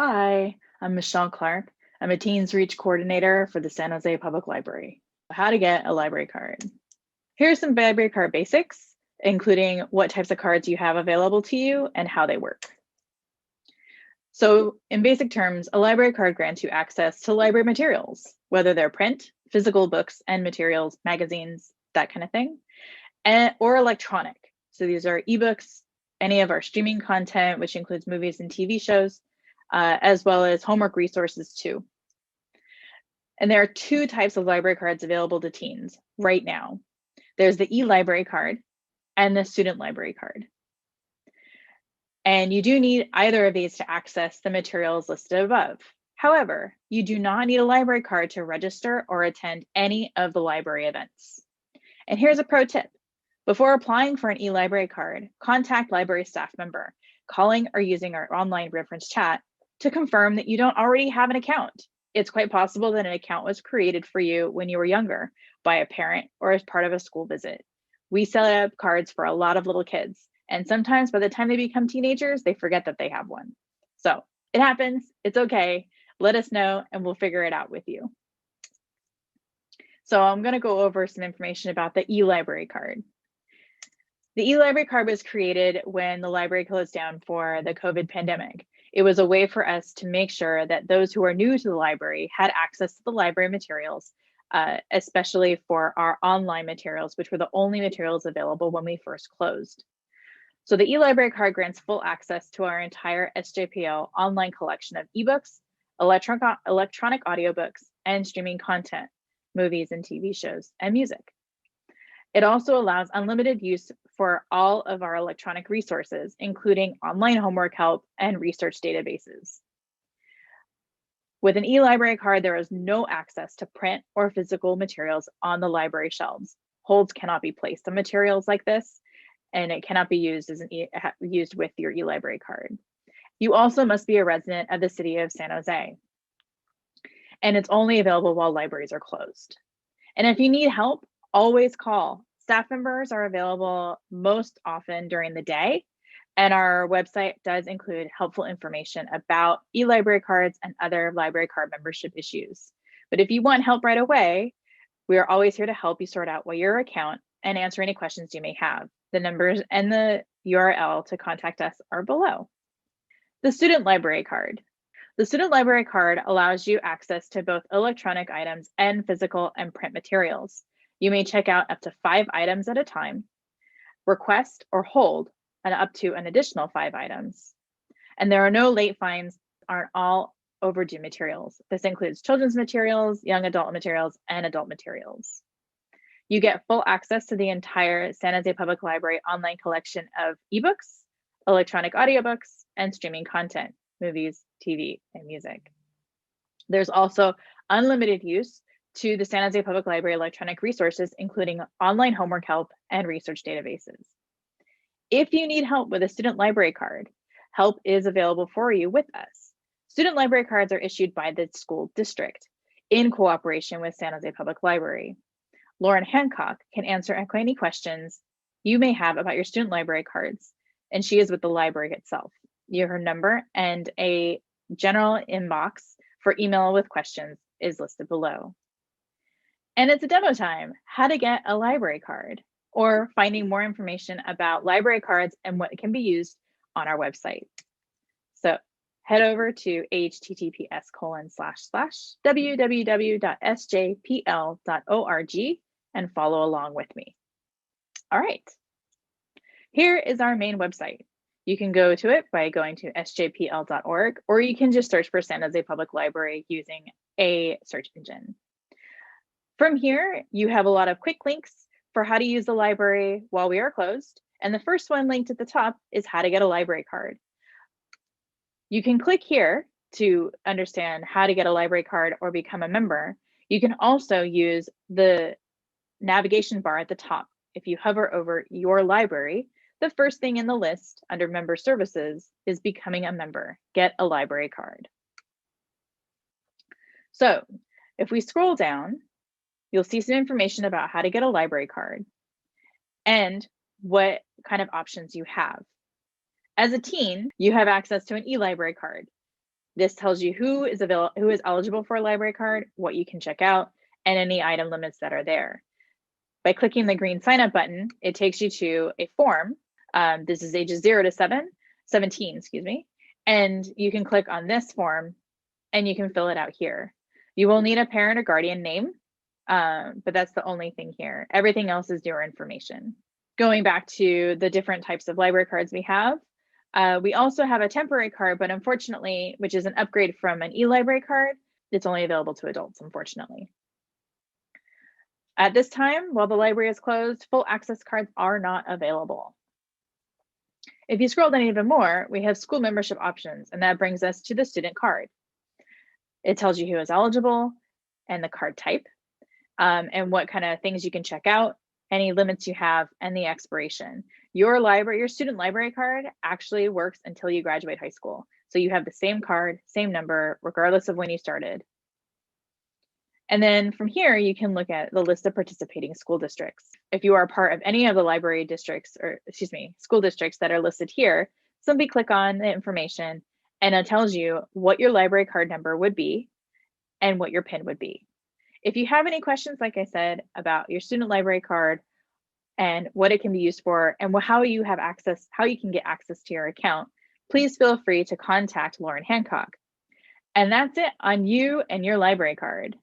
Hi, I'm Michelle Clark. I'm a Teens Reach Coordinator for the San Jose Public Library. How to get a library card. Here are some library card basics, including what types of cards you have available to you and how they work. So in basic terms, a library card grants you access to library materials, whether they're print, physical books and materials, magazines, that kind of thing, or electronic. So these are ebooks, any of our streaming content, which includes movies and TV shows, as well as homework resources too. And there are two types of library cards available to teens right now. There's the ELibrary Card and the Student Library Card. And you do need either of these to access the materials listed above. However, you do not need a library card to register or attend any of the library events. And here's a pro tip. Before applying for an ELibrary card, contact library staff member, calling or using our online reference chat to confirm that you don't already have an account. It's quite possible that an account was created for you when you were younger by a parent or as part of a school visit. We sell up cards for a lot of little kids, and sometimes by the time they become teenagers, they forget that they have one. So it happens, it's okay. Let us know and we'll figure it out with you. So I'm going to go over some information about the ELibrary card. The ELibrary card was created when the library closed down for the COVID pandemic. It was a way for us to make sure that those who are new to the library had access to the library materials, especially for our online materials, which were the only materials available when we first closed. So the ELibrary card grants full access to our entire SJPL online collection of ebooks, electronic audiobooks, and streaming content, movies and TV shows, and music. It also allows unlimited use for all of our electronic resources, including online homework help and research databases. With an ELibrary card, there is no access to print or physical materials on the library shelves. Holds cannot be placed on materials like this, and it cannot be used used with your ELibrary card. You also must be a resident of the city of San Jose, and it's only available while libraries are closed. And if you need help, always call. Staff members are available most often during the day, and our website does include helpful information about ELibrary cards and other library card membership issues. But if you want help right away, we are always here to help you sort out your account and answer any questions you may have. The numbers and the URL to contact us are below. The Student Library Card. The Student Library Card allows you access to both electronic items and physical and print materials. You may check out up to 5 items at a time, request or hold up to an additional 5 items. And there are no late fines on all overdue materials. This includes children's materials, young adult materials, and adult materials. You get full access to the entire San Jose Public Library online collection of ebooks, electronic audiobooks, and streaming content, movies, TV, and music. There's also unlimited use to the San Jose Public Library electronic resources, including online homework help and research databases. If you need help with a student library card, help is available for you with us. Student library cards are issued by the school district in cooperation with San Jose Public Library. Lauren Hancock can answer any questions you may have about your student library cards, and she is with the library itself. Her number and a general inbox for email with questions is listed below. And it's a demo time, how to get a library card, or finding more information about library cards and what can be used on our website. So head over to https://www.sjpl.org and follow along with me. All right, here is our main website. You can go to it by going to sjpl.org, or you can just search for San Jose Public Library using a search engine. From here, you have a lot of quick links for how to use the library while we are closed. And the first one linked at the top is how to get a library card. You can click here to understand how to get a library card or become a member. You can also use the navigation bar at the top. If you hover over your library, the first thing in the list under member services is becoming a member, get a library card. So if we scroll down, you'll see some information about how to get a library card and what kind of options you have. As a teen, you have access to an ELibrary card. This tells you who is eligible for a library card, what you can check out, and any item limits that are there. By clicking the green sign up button, it takes you to a form. This is ages 0 to 17, excuse me. And you can click on this form and you can fill it out here. You will need a parent or guardian name, but that's the only thing here. Everything else is your information. Going back to the different types of library cards we have, we also have a temporary card, but unfortunately, which is an upgrade from an ELibrary card, it's only available to adults, unfortunately. At this time, while the library is closed, full access cards are not available. If you scroll down even more, we have school membership options, and that brings us to the student card. It tells you who is eligible and the card type, and what kind of things you can check out, any limits you have, and the expiration. Your student library card actually works until you graduate high school. So you have the same card, same number, regardless of when you started. And then from here, you can look at the list of participating school districts. If you are part of any of the library districts, or school districts that are listed here, simply click on the information and it tells you what your library card number would be and what your PIN would be. If you have any questions, like I said, about your student library card and what it can be used for and how you can get access to your account, please feel free to contact Lauren Hancock. And that's it on you and your library card.